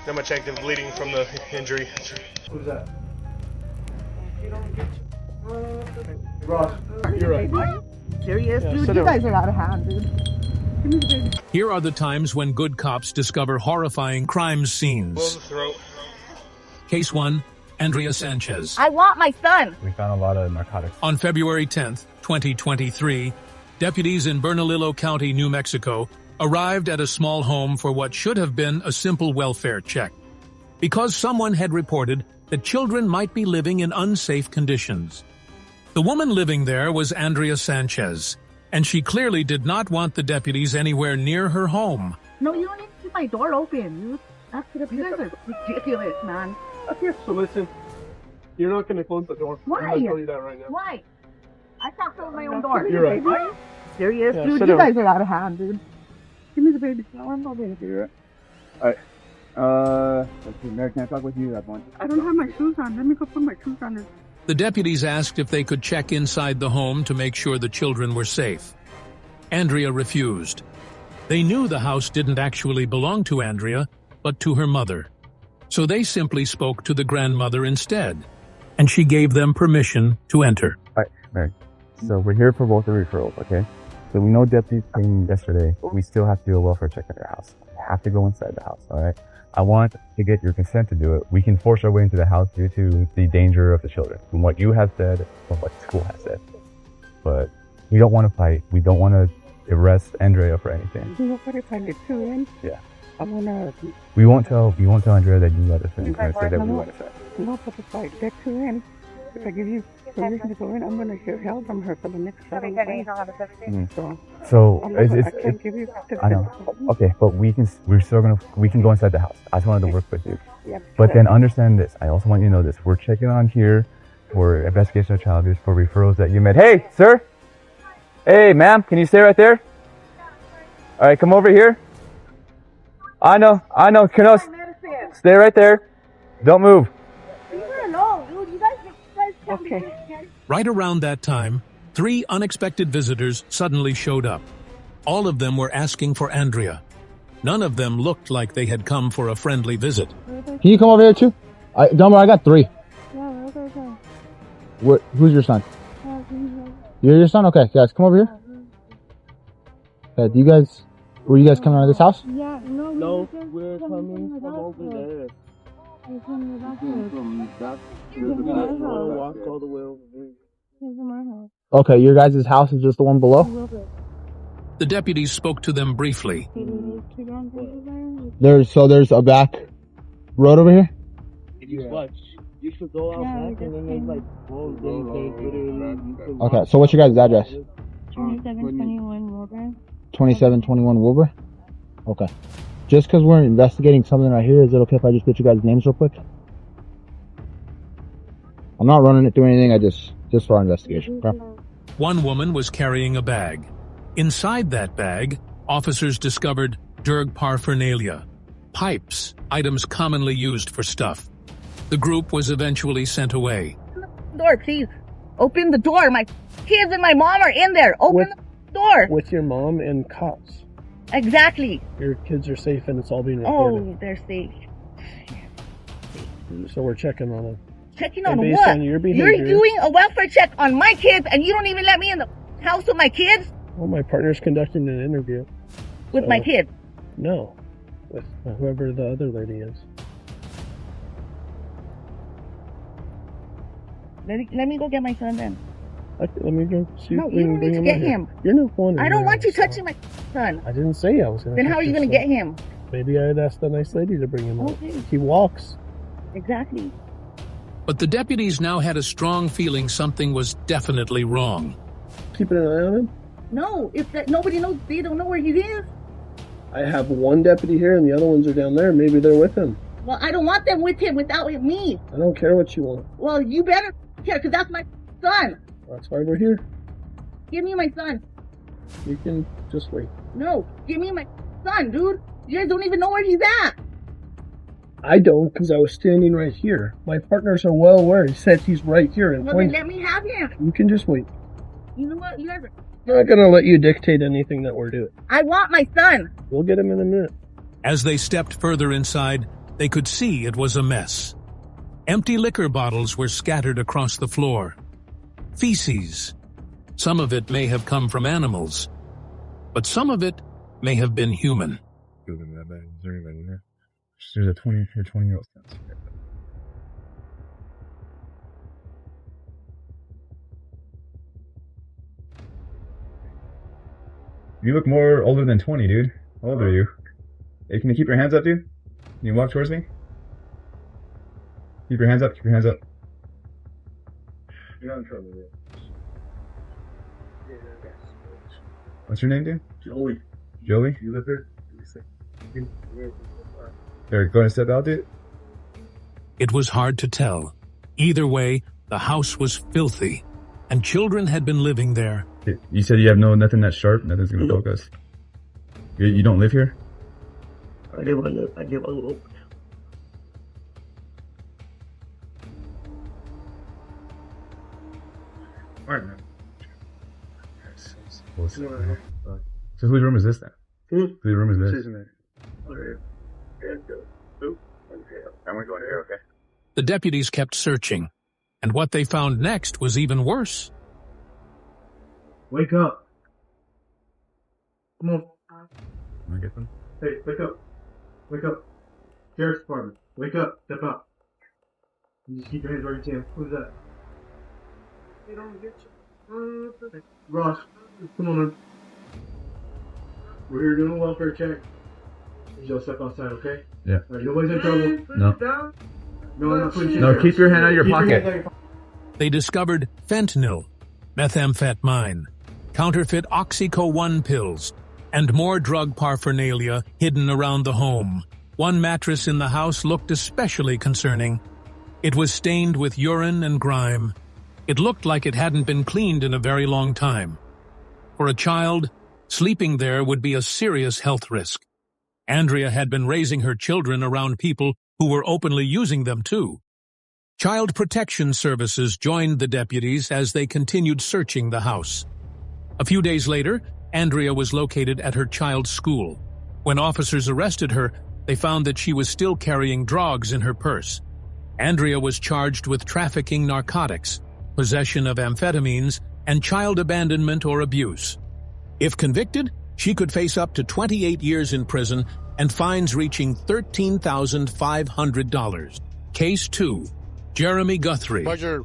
Got my checked and bleeding from the injury. Who's that? Ross, you're right. Serious, dude? You guys are out of hand, dude. Here are the times when good cops discover horrifying crime scenes. Blow the throat. Case 1, Andrea Sanchez. I want my son. We found a lot of narcotics. On February 10th, 2023, deputies in Bernalillo County, New Mexico, arrived at a small home for what should have been a simple welfare check, because someone had reported that children might be living in unsafe conditions. The woman living there was Andrea Sanchez, and she clearly did not want the deputies anywhere near her home. No, you don't need to keep my door open, dude. You guys are ridiculous, man. So listen, you're not going to close the door. Why? I'm going to tell you that right now. Why? I can't close my own door. You're right. Are you serious, Yeah, dude? sit You down. guys are out of hand, dude. Give me the baby. No, I'm not baby. You're right. Alright. Let's see, Mary, can I talk with you at once? I don't have my shoes on. Let me go put my shoes on. The deputies asked if they could check inside the home to make sure the children were safe. Andrea refused. They knew the house didn't actually belong to Andrea, but to her mother. So they simply spoke to the grandmother instead, and she gave them permission to enter. Alright, Mary. So we're here for both the referrals, okay? So we know deputies came yesterday. We still have to do a welfare check at your house. We have to go inside the house, alright? I want to get your consent to do it. We can force our way into the house due to the danger of the children, from what you have said, from what the school has said. But we don't want to fight. We don't want to arrest Andrea for anything. You know what if I get too in? Yeah. I'm gonna... We won't tell Andrea that you let us in. We're gonna say that we let us in. No, but if I get too in, if I give you permission to go in, I'm gonna hear hell from her for the next 7 days. So I it's can't give you... I know. Okay, but we can go inside the house. I just wanted to work with you. Yeah, But then understand this. I also want you to know this. We're checking on here for investigation of child abuse, for referrals that you made. Hey, sir. Hey, ma'am. Can you stay right there? All right, come over here. I know. Can I stay right there? Don't move. Okay. Right around that time, 3 unexpected visitors suddenly showed up. All of them were asking for Andrea. None of them looked like they had come for a friendly visit. Can you come over here too? Don't worry, I got 3. Who's your son? You're your son? Okay, guys, come over here. Okay, were you guys coming out of this house? Yeah, No, we're coming from over there. From that, walk all the way over there. Okay, your guys' house is just the one below? The deputies spoke to them briefly. There's a back road over here? You should go out back and then there's like Okay, so what's your guys' address? 2721 Wilbur. 2721 Wilbur? Okay. Just because we're investigating something right here, is it okay if I just get you guys' names real quick? I'm not running it through anything, just for our investigation. Okay? One woman was carrying a bag. Inside that bag, officers discovered drug paraphernalia, pipes, items commonly used for stuff. The group was eventually sent away. Door, please. Open the door. My kids and my mom are in there. Open the door. with your mom and cops. Exactly. Your kids are safe and it's all being recorded. Oh, they're safe. So we're checking on them. Checking And on based what? on your behavior- You're doing a welfare check on my kids and you don't even let me in the house with my kids? Well, my partner's conducting an interview. With my kids. No, with whoever the other lady is. Let me go get my son then. Let me go see No, if we you can don't bring need to him get in here. him. You're not going I don't want you so. touching my son. I didn't say I was going to. Then how are you going to get him? Maybe I'd ask the nice lady to bring him out. Okay. He walks. Exactly. But the deputies now had a strong feeling something was definitely wrong. Keeping an eye on him. No, if that nobody knows, they don't know where he is. I have one deputy here and the other ones are down there. Maybe they're with him. Well, I don't want them with him without me. I don't care what you want. Well, you better care, because that's my son. That's why we're here. Give me my son. You can just wait. No, give me my son, dude. You guys don't even know where he's at. I don't, because I was standing right here. My partners are well aware. He said he's right here. And Well, then let me have him. you can just wait. You know what? You guys are... I'm not going to let you dictate anything that we're doing. I want my son. We'll get him in a minute. As they stepped further inside, they could see it was a mess. Empty liquor bottles were scattered across the floor. Feces. Some of it may have come from animals, but some of it may have been human. There's a 20-year-old downstairs. You look more older than 20, dude. How old are you? Hey, can you keep your hands up, dude? Can you walk towards me? Keep your hands up, keep your hands up. You're not in trouble, dude. What's your name, dude? Joey. Joey? You live here? There, go ahead and step out, dude. It was hard to tell. Either way, the house was filthy, and children had been living there. You said you have nothing that's sharp, nothing's gonna poke us. You don't live here? I live alone. Alright, man. So whose room is this then? Whose room is this? I'm gonna go in here, okay? The deputies kept searching, and what they found next was even worse. Wake up. Come on. Wanna get them? Hey, wake up. Wake up. Sheriff's Department. Wake up. Step up. You just keep your hands where you can. Who's that? They don't get you. Ross, come on in. We're here doing a welfare check. You'll step outside, okay? Yeah. Alright, nobody's in trouble. No. No, I'm not putting you No, there. keep your hand out of your Keep pocket. hands out of your pocket. They discovered fentanyl, methamphetamine, counterfeit Oxyco-1 pills, and more drug paraphernalia hidden around the home. One mattress in the house looked especially concerning. It was stained with urine and grime. It looked like it hadn't been cleaned in a very long time. For a child, sleeping there would be a serious health risk. Andrea had been raising her children around people who were openly using them too. Child Protection Services joined the deputies as they continued searching the house. A few days later, Andrea was located at her child's school. When officers arrested her, they found that she was still carrying drugs in her purse. Andrea was charged with trafficking narcotics, possession of amphetamines, and child abandonment or abuse. If convicted, she could face up to 28 years in prison and fines reaching $13,500. Case 2. Jeremy Guthrie. Why's your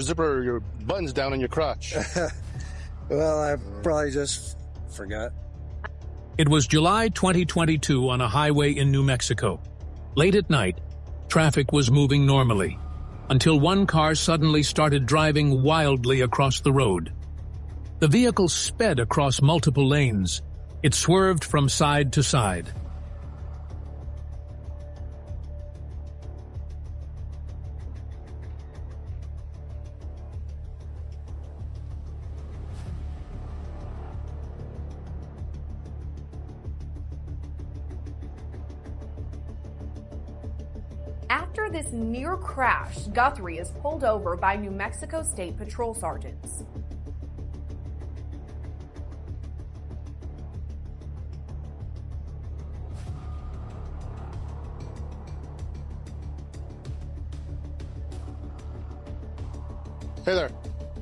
zipper, your buttons down on your crotch? Well, I probably just forgot. It was July 2022 on a highway in New Mexico. Late at night, traffic was moving normally, until one car suddenly started driving wildly across the road. The vehicle sped across multiple lanes. It swerved from side to side. After this near crash, Guthrie is pulled over by New Mexico State Patrol sergeants. Hey there.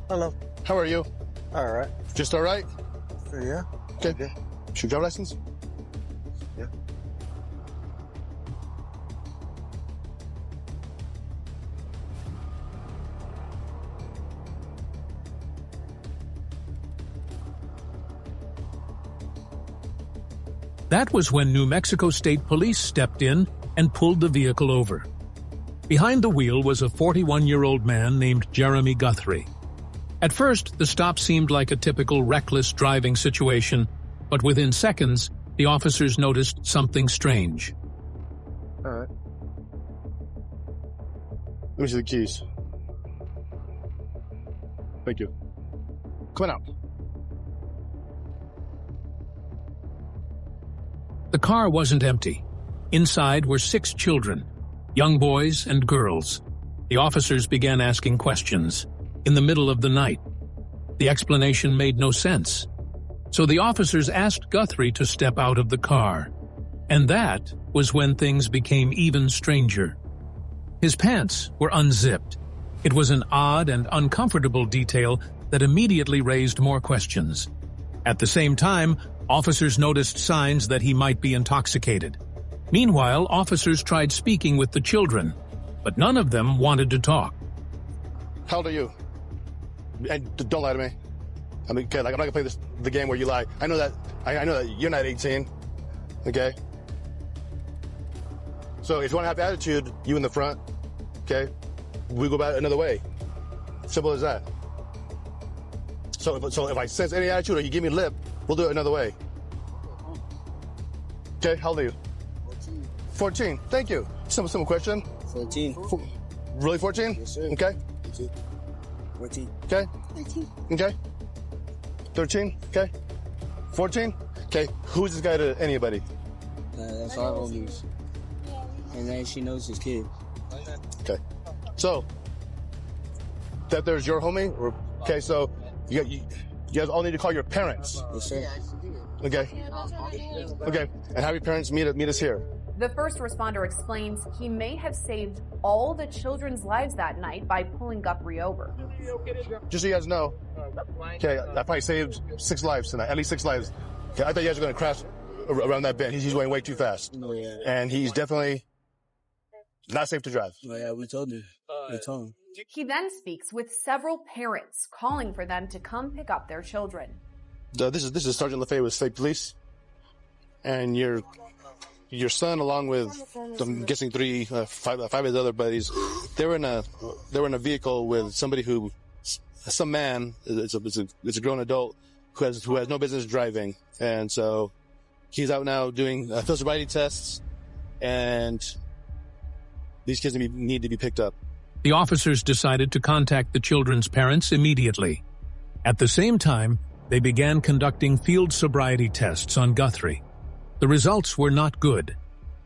Hello. How are you? All right. Just all right? Yeah. Okay. Is your driver's license? Yeah. That was when New Mexico State Police stepped in and pulled the vehicle over. Behind the wheel was a 41-year-old man named Jeremy Guthrie. At first, the stop seemed like a typical reckless driving situation, but within seconds, the officers noticed something strange. All right. Let me see the keys. Thank you. Come on out. The car wasn't empty. Inside were 6 children, young boys and girls. The officers began asking questions in the middle of the night. The explanation made no sense. So the officers asked Guthrie to step out of the car. And that was when things became even stranger. His pants were unzipped. It was an odd and uncomfortable detail that immediately raised more questions. At the same time, officers noticed signs that he might be intoxicated. Meanwhile, officers tried speaking with the children, but none of them wanted to talk. How old are you? And don't lie to me. I mean, okay, like, I'm not gonna play the game where you lie. I know that you're not 18. Okay? So if you want to have attitude, you in the front, okay? We go back another way. Simple as that. So if I sense any attitude or you give me lip, we'll do it another way. Okay, how old are you? 14. 14, thank you. Simple question. 14. Really 14? Yes, sir. Okay. 14. Okay. 13. Okay. 13? Okay. 14? Okay. Who's this guy to anybody? That's our homies. And then she knows his kid. Okay. So, that there's your homie? Okay, so you guys all need to call your parents. Yes, sir. Okay. Okay. And have your parents meet us here. The first responder explains he may have saved all the children's lives that night by pulling Guthrie over. Just so you guys know, okay, I probably saved 6 lives tonight, at least 6 lives. Okay, I thought you guys were going to crash around that bend. He's going way too fast. Oh, yeah. And he's definitely not safe to drive. Oh, yeah, we told her. We told him. He then speaks with several parents, calling for them to come pick up their children. This is Sergeant LaFay with State Police. And your son, along with, I'm guessing 5 of his other buddies, they were in a vehicle with somebody some man, it's a grown adult who has no business driving, and so he's out now doing field sobriety tests, and these kids need to be picked up. The officers decided to contact the children's parents immediately. At the same time, they began conducting field sobriety tests on Guthrie. The results were not good.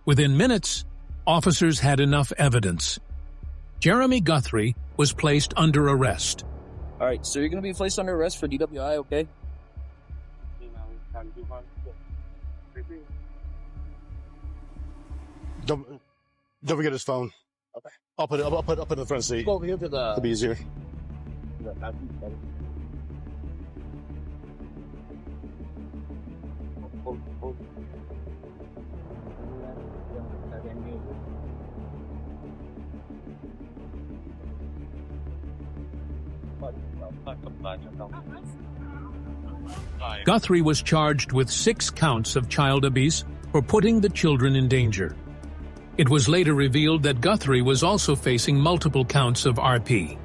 Within minutes, officers had enough evidence. Jeremy Guthrie was placed under arrest. All right, so you're going to be placed under arrest for DWI, okay? Don't forget his phone. Okay. I'll put it in the front seat. Go over here to the... It'll be easier. Guthrie was charged with 6 counts of child abuse for putting the children in danger. It was later revealed that Guthrie was also facing multiple counts of RP.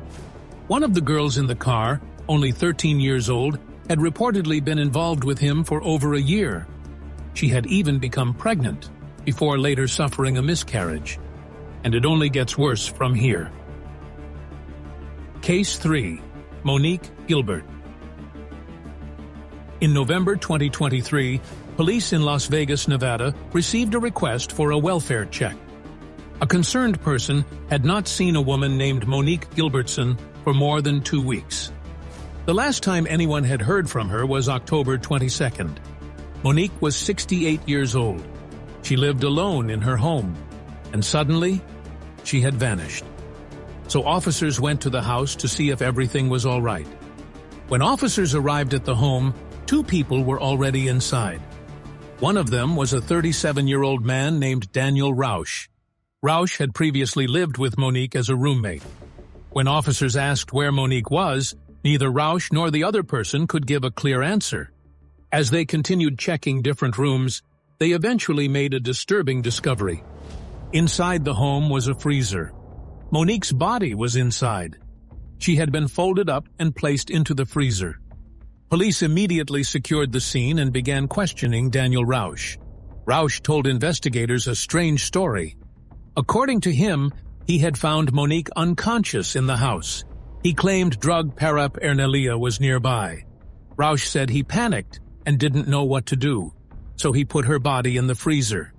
One of the girls in the car, only 13 years old, had reportedly been involved with him for over a year. She had even become pregnant before later suffering a miscarriage. And it only gets worse from here. Case 3. Monique Gilbert. In November 2023, police in Las Vegas, Nevada, received a request for a welfare check. A concerned person had not seen a woman named Monique Gilbertson for more than 2 weeks. The last time anyone had heard from her was October 22nd. Monique was 68 years old. She lived alone in her home, and suddenly, she had vanished. So officers went to the house to see if everything was all right. When officers arrived at the home, 2 people were already inside. One of them was a 37-year-old man named Daniel Rausch. Rausch had previously lived with Monique as a roommate. When officers asked where Monique was, neither Rausch nor the other person could give a clear answer. As they continued checking different rooms, they eventually made a disturbing discovery. Inside the home was a freezer. Monique's body was inside. She had been folded up and placed into the freezer. Police immediately secured the scene and began questioning Daniel Rausch. Rausch told investigators a strange story. According to him, he had found Monique unconscious in the house. He claimed drug paraphernalia was nearby. Rausch said he panicked and didn't know what to do, so he put her body in the freezer.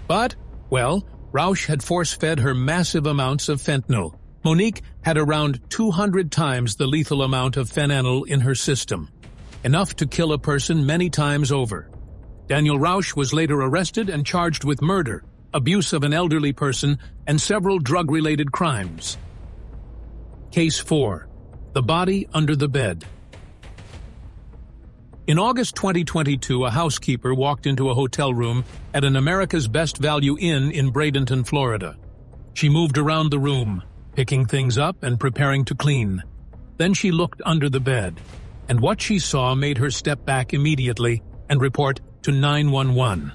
But, well, Rausch had force-fed her massive amounts of fentanyl. Monique had around 200 times the lethal amount of fentanyl in her system, enough to kill a person many times over. Daniel Rausch was later arrested and charged with murder, abuse of an elderly person, and several drug-related crimes. Case 4. The Body Under the Bed. In August 2022, a housekeeper walked into a hotel room at an America's Best Value Inn in Bradenton, Florida. She moved around the room, picking things up and preparing to clean. Then she looked under the bed, and what she saw made her step back immediately and report to 911.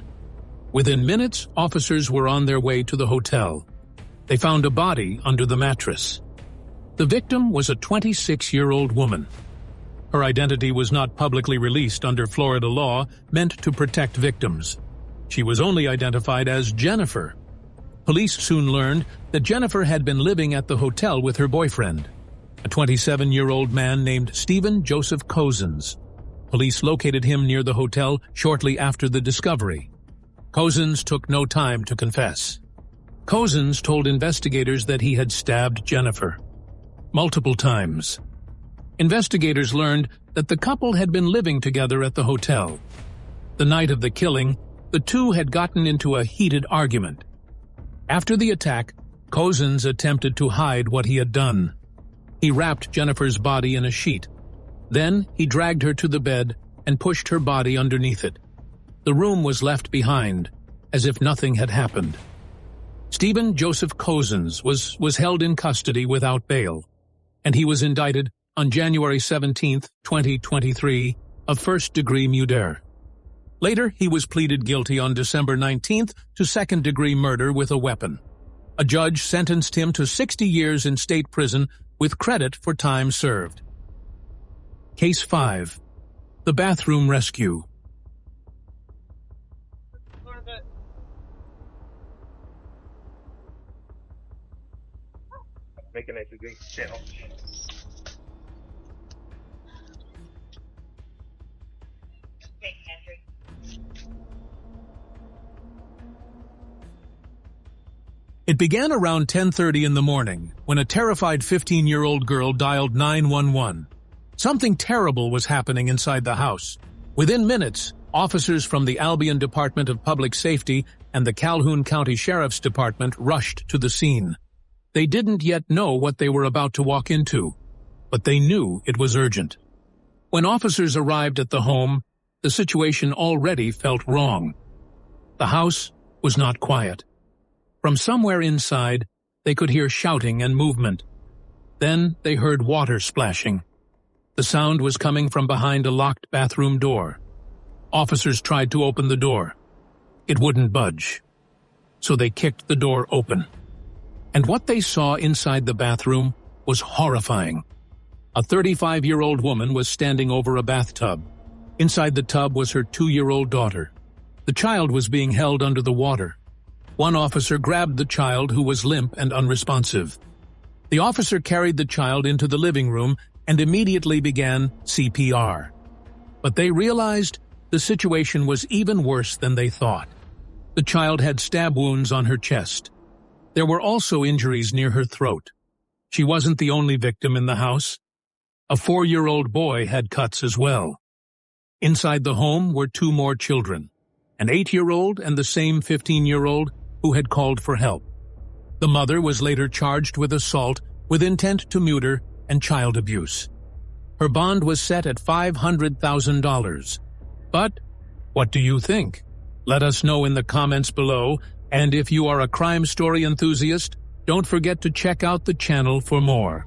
Within minutes, officers were on their way to the hotel. They found a body under the mattress. The victim was a 26-year-old woman. Her identity was not publicly released under Florida law meant to protect victims. She was only identified as Jennifer. Police soon learned that Jennifer had been living at the hotel with her boyfriend, a 27-year-old man named Stephen Joseph Cozens. Police located him near the hotel shortly after the discovery. Cozens took no time to confess. Cozens told investigators that he had stabbed Jennifer multiple times. Investigators learned that the couple had been living together at the hotel. The night of the killing, the two had gotten into a heated argument. After the attack, Cozens attempted to hide what he had done. He wrapped Jennifer's body in a sheet. Then he dragged her to the bed and pushed her body underneath it. The room was left behind, as if nothing had happened. Stephen Joseph Cozens was held in custody without bail, and he was indicted on January 17, 2023, of first-degree murder. Later, he was pleaded guilty on December 19 to second-degree murder with a weapon. A judge sentenced him to 60 years in state prison with credit for time served. Case 5. The Bathroom Rescue. Making a good channel. It began around 10:30 in the morning when a terrified 15-year-old girl dialed 911. Something terrible was happening inside the house. Within minutes, officers from the Albion Department of Public Safety and the Calhoun County Sheriff's Department rushed to the scene. They didn't yet know what they were about to walk into, but they knew it was urgent. When officers arrived at the home, the situation already felt wrong. The house was not quiet. From somewhere inside, they could hear shouting and movement. Then they heard water splashing. The sound was coming from behind a locked bathroom door. Officers tried to open the door. It wouldn't budge. So they kicked the door open. And what they saw inside the bathroom was horrifying. A 35-year-old woman was standing over a bathtub. Inside the tub was her 2-year-old daughter. The child was being held under the water. One officer grabbed the child, who was limp and unresponsive. The officer carried the child into the living room and immediately began CPR. But they realized the situation was even worse than they thought. The child had stab wounds on her chest. There were also injuries near her throat. She wasn't the only victim in the house. A 4-year-old boy had cuts as well. Inside the home were 2 more children, an 8-year-old and the same 15-year-old who had called for help. The mother was later charged with assault with intent to murder and child abuse. Her bond was set at $500,000. But what do you think? Let us know in the comments below, and if you are a crime story enthusiast, don't forget to check out the channel for more.